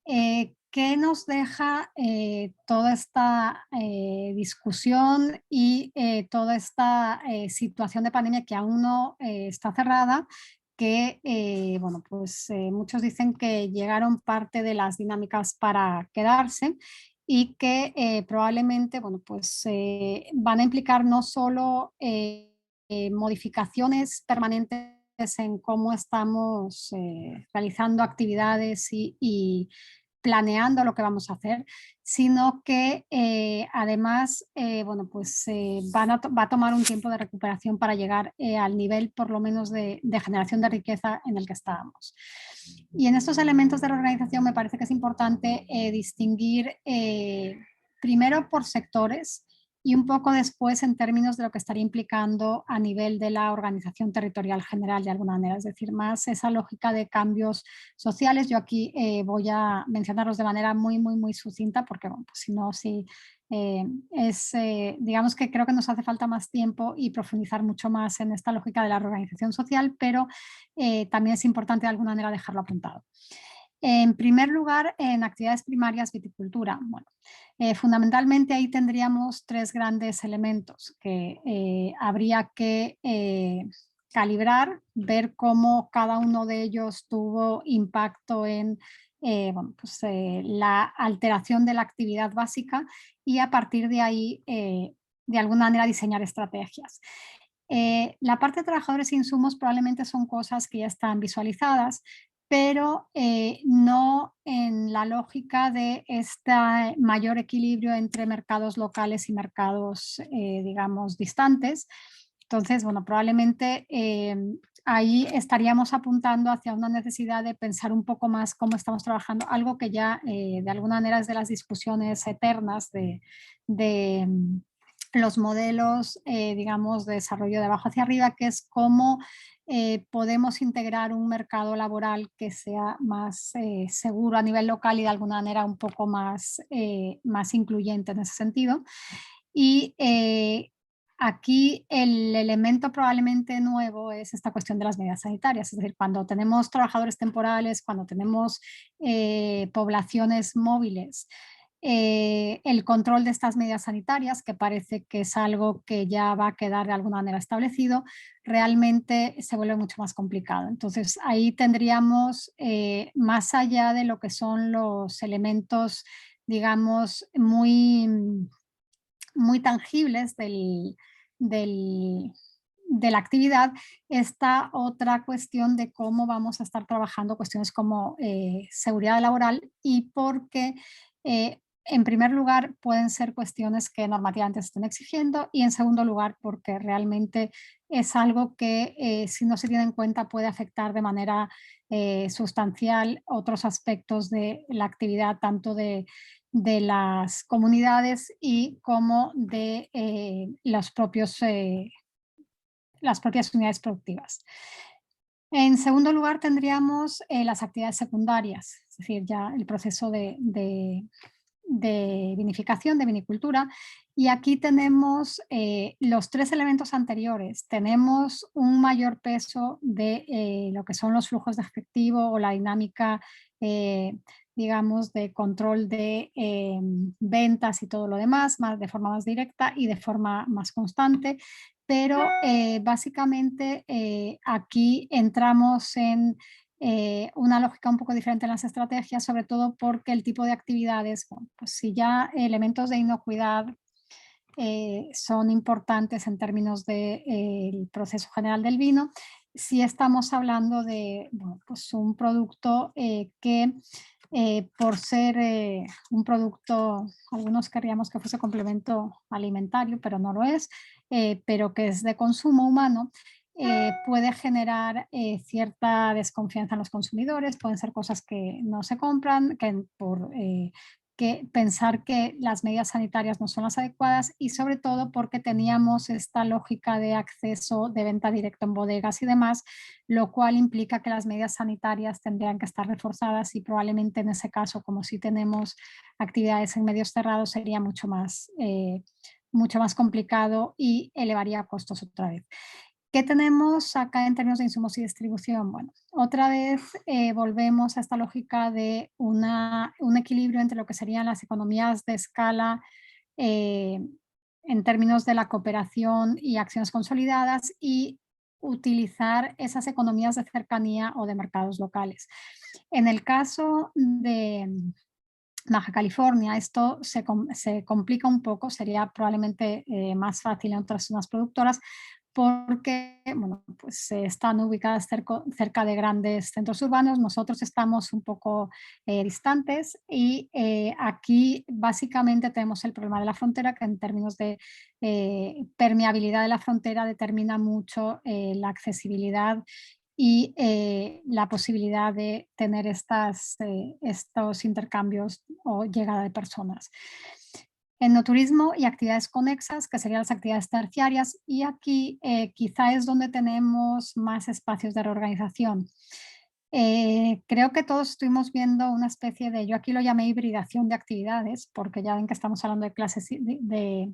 Speaker 2: ¿Qué nos deja toda esta discusión y toda esta situación de pandemia que aún no está cerrada? Que, bueno, pues muchos dicen que llegaron parte de las dinámicas para quedarse y que probablemente, bueno, pues van a implicar no solo modificaciones permanentes en cómo estamos realizando actividades y planeando lo que vamos a hacer, sino que además, bueno, pues va a tomar un tiempo de recuperación para llegar al nivel por lo menos de generación de riqueza en el que estábamos. Y en estos elementos de la organización me parece que es importante distinguir primero por sectores y un poco después en términos de lo que estaría implicando a nivel de la organización territorial general de alguna manera, es decir, más esa lógica de cambios sociales. Yo aquí voy a mencionarlos de manera muy sucinta porque, bueno, pues si no, si digamos que creo que nos hace falta más tiempo y profundizar mucho más en esta lógica de la organización social, pero también es importante de alguna manera dejarlo apuntado. En primer lugar, en actividades primarias, viticultura. Bueno, fundamentalmente ahí tendríamos tres grandes elementos que habría que calibrar, ver cómo cada uno de ellos tuvo impacto en bueno, pues, la alteración de la actividad básica y a partir de ahí, de alguna manera, diseñar estrategias. La parte de trabajadores e insumos probablemente son cosas que ya están visualizadas, pero no en la lógica de este mayor equilibrio entre mercados locales y mercados, digamos, distantes. Entonces, bueno, probablemente ahí estaríamos apuntando hacia una necesidad de pensar un poco más cómo estamos trabajando, algo que ya de alguna manera es de las discusiones eternas de los modelos, digamos, de desarrollo de abajo hacia arriba, que es cómo podemos integrar un mercado laboral que sea más seguro a nivel local y de alguna manera un poco más, más incluyente en ese sentido. Y aquí el elemento probablemente nuevo es esta cuestión de las medidas sanitarias, es decir, cuando tenemos trabajadores temporales, cuando tenemos poblaciones móviles, el control de estas medidas sanitarias, que parece que es algo que ya va a quedar de alguna manera establecido, realmente se vuelve mucho más complicado. Entonces ahí tendríamos, más allá de lo que son los elementos, digamos, muy tangibles de la actividad, esta otra cuestión de cómo vamos a estar trabajando cuestiones como seguridad laboral y porque en primer lugar pueden ser cuestiones que normativamente se están exigiendo y en segundo lugar porque realmente es algo que si no se tiene en cuenta puede afectar de manera sustancial otros aspectos de la actividad tanto de las comunidades y como de las propias unidades productivas. En segundo lugar tendríamos las actividades secundarias, es decir, ya el proceso de vinificación, de vinicultura, y aquí tenemos los tres elementos anteriores. Tenemos un mayor peso de lo que son los flujos de efectivo o la dinámica, digamos, de control de ventas y todo lo demás, más, de forma más directa y de forma más constante. Pero básicamente aquí entramos en una lógica un poco diferente en las estrategias, sobre todo porque el tipo de actividades, bueno, pues si ya elementos de inocuidad son importantes en términos del proceso general del vino, si estamos hablando de bueno, pues un producto que por ser un producto, algunos querríamos que fuese complemento alimentario, pero no lo es, pero que es de consumo humano, puede generar cierta desconfianza en los consumidores, pueden ser cosas que no se compran, que pensar que las medidas sanitarias no son las adecuadas y sobre todo porque teníamos esta lógica de acceso de venta directa en bodegas y demás, lo cual implica que las medidas sanitarias tendrían que estar reforzadas y probablemente en ese caso, como si tenemos actividades en medios cerrados, sería mucho más complicado y elevaría costos otra vez. ¿Qué tenemos acá en términos de insumos y distribución? Bueno, otra vez volvemos a esta lógica de un equilibrio entre lo que serían las economías de escala eh, en términos de la cooperación y acciones consolidadas y utilizar esas economías de cercanía o de mercados locales. En el caso de Baja California, esto se complica un poco, sería probablemente más fácil en otras zonas productoras, porque bueno, pues, están ubicadas cerca de grandes centros urbanos, nosotros estamos un poco distantes y aquí básicamente tenemos el problema de la frontera que en términos de permeabilidad de la frontera determina mucho la accesibilidad y la posibilidad de tener estos intercambios o llegada de personas. Enoturismo y actividades conexas, que serían las actividades terciarias, y aquí quizá es donde tenemos más espacios de reorganización. Creo que todos estuvimos viendo una especie de, yo aquí lo llamé hibridación de actividades, porque ya ven que estamos hablando de clases de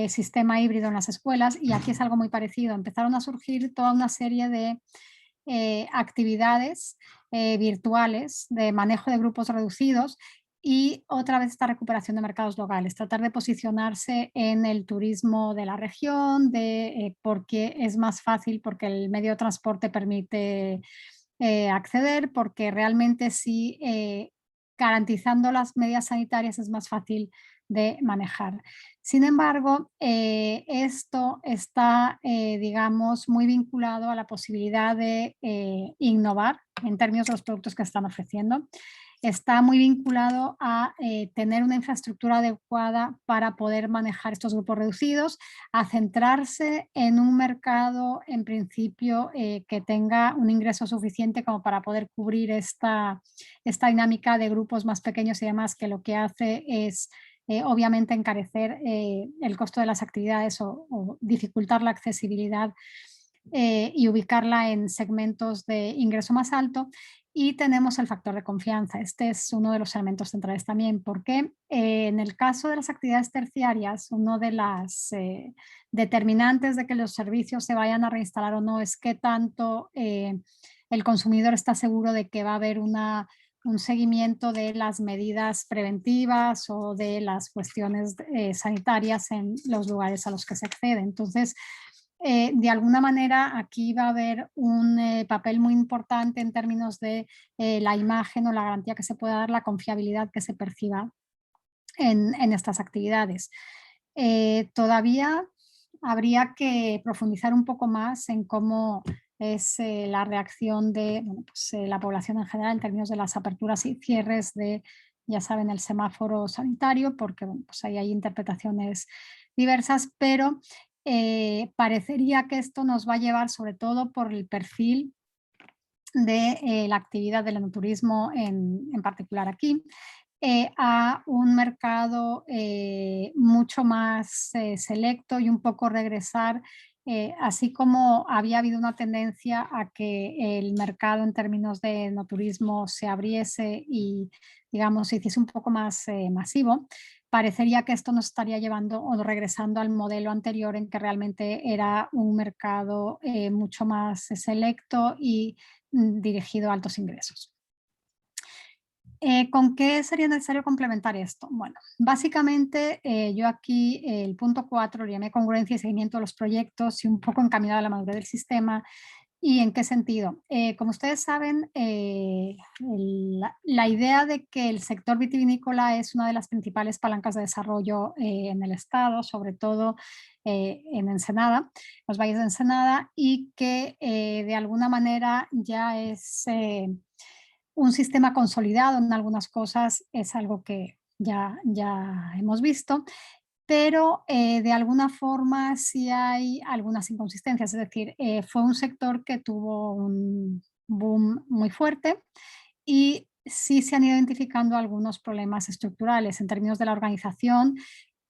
Speaker 2: sistema híbrido en las escuelas, y aquí es algo muy parecido. Empezaron a surgir toda una serie de actividades virtuales de manejo de grupos reducidos y otra vez esta recuperación de mercados locales, tratar de posicionarse en el turismo de la región, porque es más fácil, porque el medio de transporte permite acceder, porque realmente sí, garantizando las medidas sanitarias es más fácil de manejar. Sin embargo, esto está, digamos, muy vinculado a la posibilidad de innovar en términos de los productos que están ofreciendo. Está muy vinculado a tener una infraestructura adecuada para poder manejar estos grupos reducidos, a centrarse en un mercado en principio que tenga un ingreso suficiente como para poder cubrir esta dinámica de grupos más pequeños y demás, que lo que hace es obviamente encarecer el costo de las actividades o dificultar la accesibilidad y ubicarla en segmentos de ingreso más alto. Y tenemos el factor de confianza. Este es uno de los elementos centrales también, porque en el caso de las actividades terciarias, uno de las determinantes de que los servicios se vayan a reinstalar o no es qué tanto el consumidor está seguro de que va a haber un seguimiento de las medidas preventivas o de las cuestiones sanitarias en los lugares a los que se accede. Entonces, de alguna manera aquí va a haber un papel muy importante en términos de la imagen o la garantía que se pueda dar, la confiabilidad que se perciba en estas actividades. Todavía habría que profundizar un poco más en cómo es la reacción de bueno, pues, la población en general en términos de las aperturas y cierres de, ya saben, el semáforo sanitario, porque bueno, pues ahí hay interpretaciones diversas, pero parecería que esto nos va a llevar, sobre todo por el perfil de la actividad del enoturismo en particular aquí, a un mercado mucho más selecto y un poco regresar, así como había habido una tendencia a que el mercado en términos de enoturismo se abriese y, digamos, se hiciese un poco más masivo. Parecería que esto nos estaría llevando o regresando al modelo anterior en que realmente era un mercado mucho más selecto y dirigido a altos ingresos. ¿Con qué sería necesario complementar esto? Bueno, básicamente yo aquí el punto 4 lo llamé congruencia y seguimiento de los proyectos y un poco encaminado a la madurez del sistema. ¿Y en qué sentido? Como ustedes saben, la idea de que el sector vitivinícola es una de las principales palancas de desarrollo en el estado, sobre todo en Ensenada, los valles de Ensenada, y que de alguna manera ya es un sistema consolidado en algunas cosas, es algo que ya hemos visto, pero de alguna forma sí hay algunas inconsistencias, es decir, fue un sector que tuvo un boom muy fuerte y sí se han ido identificando algunos problemas estructurales en términos de la organización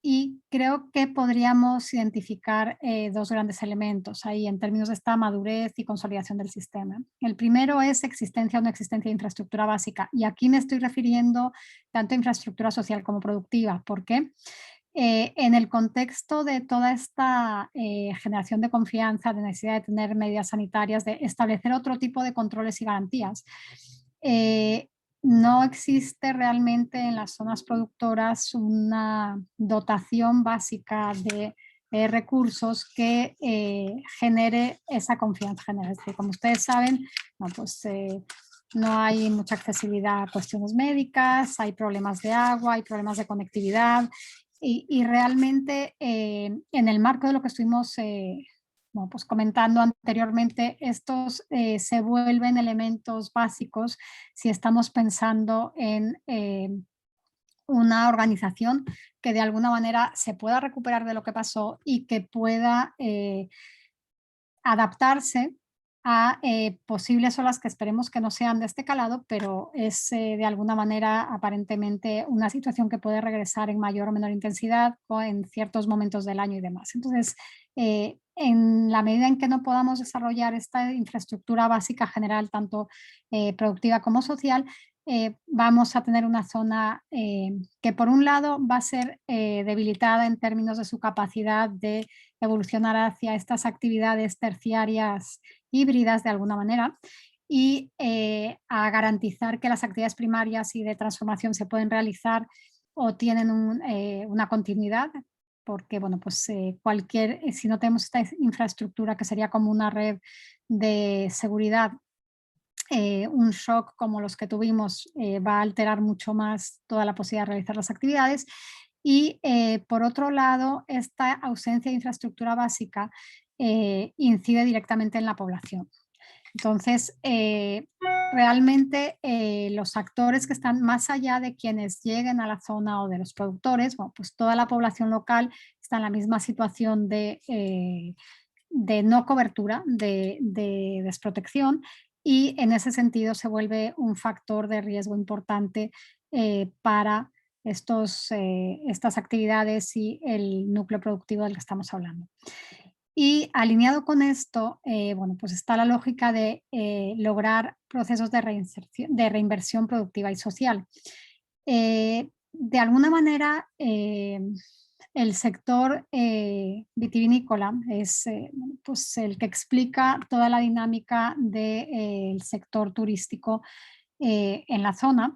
Speaker 2: y creo que podríamos identificar dos grandes elementos ahí en términos de esta madurez y consolidación del sistema. El primero es existencia o no existencia de infraestructura básica y aquí me estoy refiriendo tanto a infraestructura social como productiva. ¿Por qué? En el contexto de toda esta generación de confianza, de necesidad de tener medidas sanitarias, de establecer otro tipo de controles y garantías, eh, no existe realmente en las zonas productoras una dotación básica de recursos que genere esa confianza general. Es decir, como ustedes saben, no, pues, no hay mucha accesibilidad a cuestiones médicas, hay problemas de agua, hay problemas de conectividad y realmente en el marco de lo que estuvimos bueno, pues comentando anteriormente, estos se vuelven elementos básicos si estamos pensando en una organización que de alguna manera se pueda recuperar de lo que pasó y que pueda adaptarse a posibles olas que esperemos que no sean de este calado, pero es de alguna manera aparentemente una situación que puede regresar en mayor o menor intensidad o en ciertos momentos del año y demás. Entonces, en la medida en que no podamos desarrollar esta infraestructura básica general, tanto productiva como social, vamos a tener una zona que por un lado va a ser debilitada en términos de su capacidad de evolucionar hacia estas actividades terciarias híbridas de alguna manera y a garantizar que las actividades primarias y de transformación se pueden realizar o tienen una continuidad, porque bueno, pues si no tenemos esta infraestructura que sería como una red de seguridad, un shock como los que tuvimos va a alterar mucho más toda la posibilidad de realizar las actividades. Y por otro lado, esta ausencia de infraestructura básica incide directamente en la población. Entonces, realmente los actores que están más allá de quienes lleguen a la zona o de los productores, bueno, pues toda la población local está en la misma situación de no cobertura, de desprotección, y en ese sentido se vuelve un factor de riesgo importante para estas actividades y el núcleo productivo del que estamos hablando. Y alineado con esto, bueno, pues está la lógica de lograr procesos de reinversión productiva y social. De alguna manera, el sector vitivinícola es bueno, pues el que explica toda la dinámica del sector turístico en la zona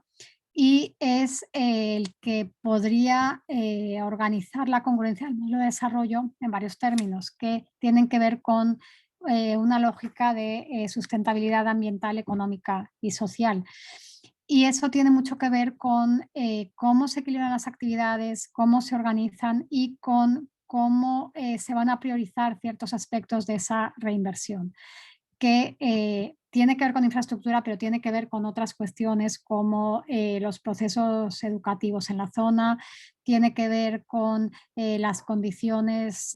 Speaker 2: y es el que podría organizar la congruencia del modelo de desarrollo en varios términos que tienen que ver con una lógica de sustentabilidad ambiental, económica y social. Y eso tiene mucho que ver con cómo se equilibran las actividades, cómo se organizan y con cómo se van a priorizar ciertos aspectos de esa reinversión que tiene que ver con infraestructura, pero tiene que ver con otras cuestiones como los procesos educativos en la zona, tiene que ver con las condiciones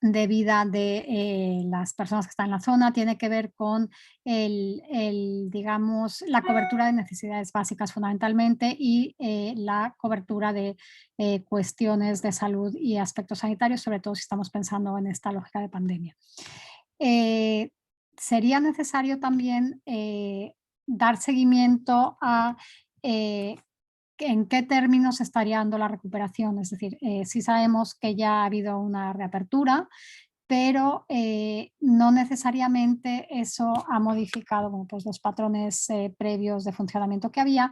Speaker 2: de vida de las personas que están en la zona, tiene que ver con digamos, la cobertura de necesidades básicas fundamentalmente y la cobertura de cuestiones de salud y aspectos sanitarios, sobre todo si estamos pensando en esta lógica de pandemia. Eh, Sería necesario también dar seguimiento a en qué términos estaría dando la recuperación. Es decir, sí sabemos que ya ha habido una reapertura, pero no necesariamente eso ha modificado bueno, pues los patrones previos de funcionamiento que había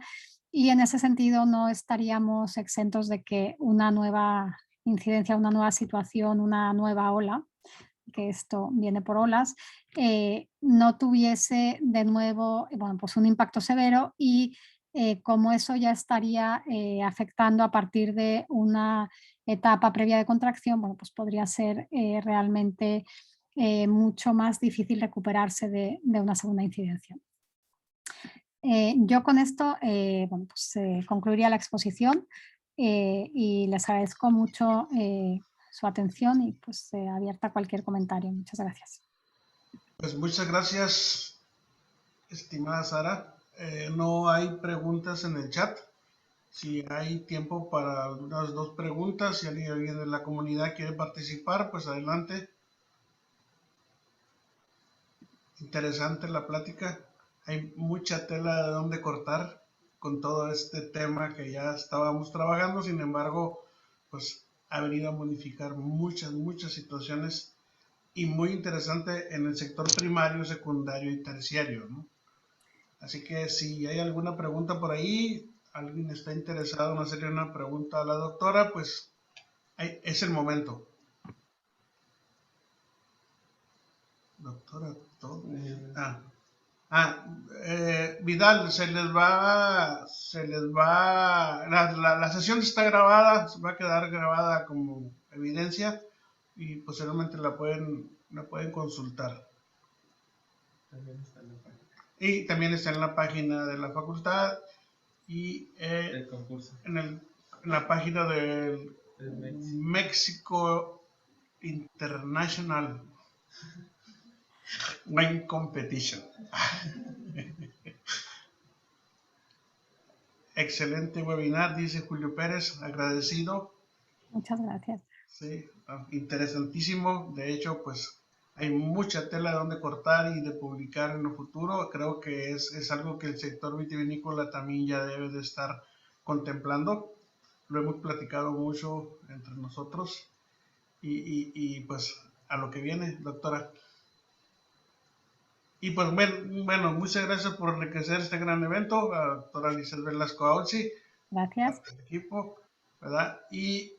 Speaker 2: y en ese sentido no estaríamos exentos de que una nueva incidencia, una nueva situación, una nueva ola que esto viene por olas, no tuviese de nuevo bueno, pues un impacto severo y como eso ya estaría afectando a partir de una etapa previa de contracción, bueno, pues podría ser realmente mucho más difícil recuperarse de una segunda incidencia. Yo con esto bueno, pues, concluiría la exposición y les agradezco mucho su atención y pues abierta a cualquier comentario. Muchas gracias.
Speaker 1: Pues muchas gracias, estimada Sara. No hay preguntas en el chat. Si hay tiempo para unas dos preguntas, si alguien de la comunidad quiere participar, pues adelante. Interesante la plática. Hay mucha tela de donde cortar con todo este tema que ya estábamos trabajando. Sin embargo, pues ha venido a modificar muchas situaciones y muy interesante en el sector primario, secundario y terciario, ¿no? Así que si hay alguna pregunta por ahí, alguien está interesado en hacerle una pregunta a la doctora, pues es el momento. Doctora, todo. Vidal, la sesión está grabada, va a quedar grabada como evidencia y posteriormente la pueden consultar.
Speaker 3: También está en la página.
Speaker 1: Y también está en la página de la facultad y
Speaker 3: El concurso.
Speaker 1: en la página del
Speaker 3: México.
Speaker 1: México International Wine Competition. Excelente webinar, dice Julio Pérez, agradecido.
Speaker 2: Muchas gracias.
Speaker 1: Sí, interesantísimo. De hecho, pues hay mucha tela de donde cortar y de publicar en el futuro. Creo que es algo que el sector vitivinícola también ya debe de estar contemplando. Lo hemos platicado mucho entre nosotros y pues a lo que viene, doctora. Y pues bueno, muchas gracias por enriquecer este gran evento, a la doctora Lizeth Velasco Auzi,
Speaker 2: Gracias.
Speaker 1: al equipo, ¿verdad? Y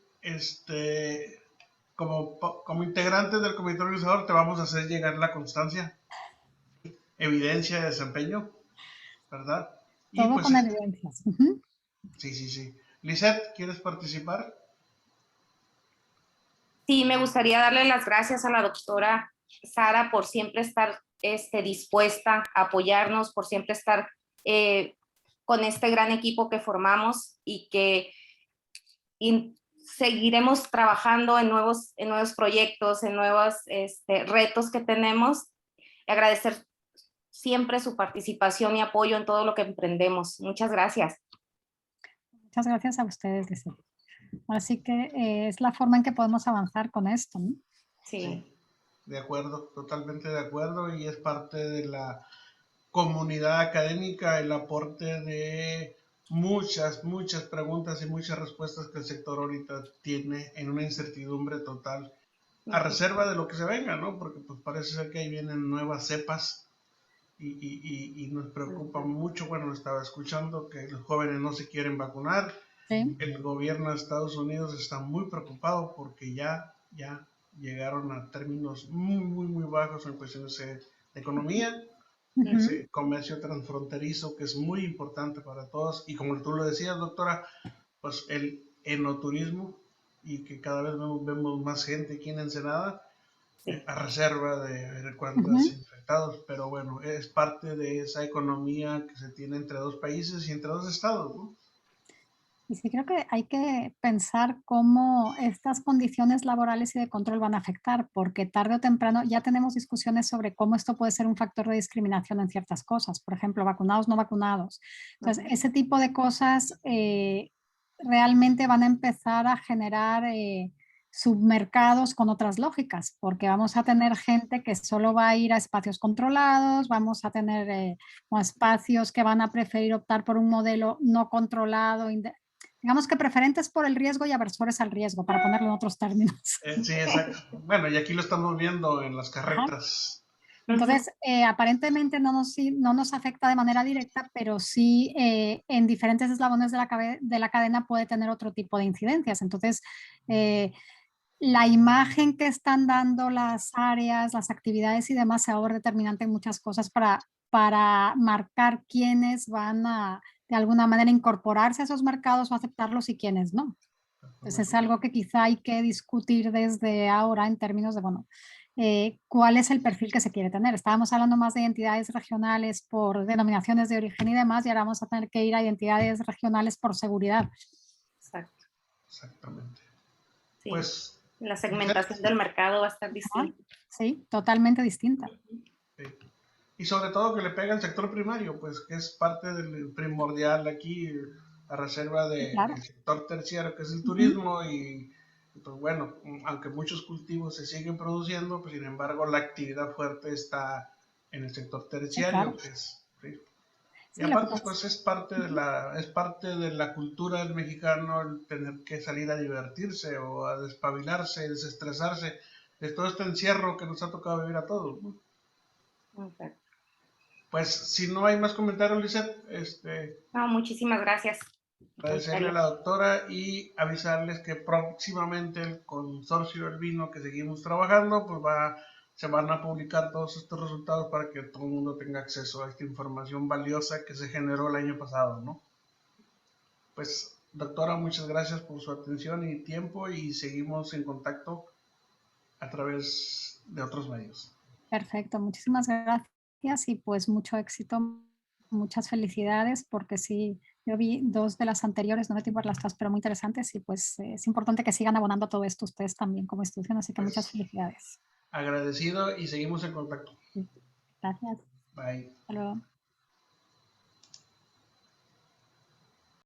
Speaker 1: como integrante del comité organizador te vamos a hacer llegar la constancia, evidencia de desempeño, ¿verdad? Y
Speaker 2: Todo
Speaker 1: pues
Speaker 2: con evidencias.
Speaker 1: sí. Lizeth, ¿quieres participar?
Speaker 4: Sí, me gustaría darle las gracias a la doctora Sara por siempre estar dispuesta a apoyarnos, por siempre estar con este gran equipo que formamos y que seguiremos trabajando en nuevos proyectos, en nuevos retos que tenemos. Y agradecer siempre su participación y apoyo en todo lo que emprendemos. Muchas gracias.
Speaker 2: Muchas gracias a ustedes. Así que es la forma en que podemos avanzar con esto, ¿no?
Speaker 4: Sí.
Speaker 1: de acuerdo, totalmente de acuerdo, y es parte de la comunidad académica el aporte de muchas preguntas y muchas respuestas que el sector ahorita tiene en una incertidumbre total, a reserva de lo que se venga, ¿no? Porque pues parece ser que ahí vienen nuevas cepas y nos preocupa mucho. Bueno, estaba escuchando que los jóvenes no se quieren vacunar.
Speaker 2: Sí.
Speaker 1: El gobierno de Estados Unidos está muy preocupado porque ya llegaron a términos muy bajos en cuestiones de economía, ese comercio transfronterizo que es muy importante para todos, y como tú lo decías, doctora, pues el enoturismo, y que cada vez vemos más gente aquí en Ensenada, a reserva de ver cuántos infectados, pero bueno, es parte de esa economía que se tiene entre dos países y entre dos estados, ¿no?
Speaker 2: Y sí, creo que hay que pensar cómo estas condiciones laborales y de control van a afectar, porque tarde o temprano ya tenemos discusiones sobre cómo esto puede ser un factor de discriminación en ciertas cosas, por ejemplo, vacunados, no vacunados. Entonces, ese tipo de cosas realmente van a empezar a generar submercados con otras lógicas, porque vamos a tener gente que solo va a ir a espacios controlados, vamos a tener espacios que van a preferir optar por un modelo no controlado, digamos que preferentes por el riesgo y aversores al riesgo, para ponerlo en otros términos.
Speaker 1: Sí, exacto. Bueno, y aquí lo estamos viendo en las carretas.
Speaker 2: Entonces, aparentemente no nos afecta de manera directa, pero sí en diferentes eslabones de la cadena puede tener otro tipo de incidencias. Entonces, la imagen que están dando las áreas, las actividades y demás se va a ver determinante en muchas cosas para marcar quiénes van a, de alguna manera, incorporarse a esos mercados o aceptarlos y quiénes no. Entonces es algo que quizá hay que discutir desde ahora en términos de, bueno, cuál es el perfil que se quiere tener. Estábamos hablando más de identidades regionales por denominaciones de origen y demás, y ahora vamos a tener que ir a identidades regionales por seguridad.
Speaker 4: Exacto.
Speaker 1: Exactamente.
Speaker 4: Sí.
Speaker 1: Pues
Speaker 4: la segmentación del mercado va a estar distinta.
Speaker 2: Sí, totalmente distinta.
Speaker 1: Sí. Y sobre todo que le pega al sector primario, pues que es parte del primordial aquí, a reserva del sector terciario, que es el turismo, y pues bueno, aunque muchos cultivos se siguen produciendo, pues sin embargo la actividad fuerte está en el sector terciario, que es... ¿sí? Y aparte, pues es parte de la cultura del mexicano el tener que salir a divertirse o a despabilarse, desestresarse de todo este encierro que nos ha tocado vivir a todos, ¿no?
Speaker 4: Okay.
Speaker 1: Pues si no hay más comentarios, Lizeth,
Speaker 4: no, muchísimas gracias.
Speaker 1: Agradecerle a la doctora y avisarles que próximamente el consorcio del vino que seguimos trabajando, pues se van a publicar todos estos resultados para que todo el mundo tenga acceso a esta información valiosa que se generó el año pasado, ¿no? Pues, doctora, muchas gracias por su atención y tiempo, y seguimos en contacto a través de otros medios.
Speaker 2: Perfecto, muchísimas gracias y pues mucho éxito, muchas felicidades, porque sí, yo vi 2 de las anteriores, no me tiempo las 3, pero muy interesantes, y pues es importante que sigan abonando todo esto ustedes también como institución, así que
Speaker 1: Pues,
Speaker 2: muchas felicidades.
Speaker 1: agradecido y seguimos en contacto.
Speaker 2: Gracias.
Speaker 1: Bye.
Speaker 2: Hasta luego.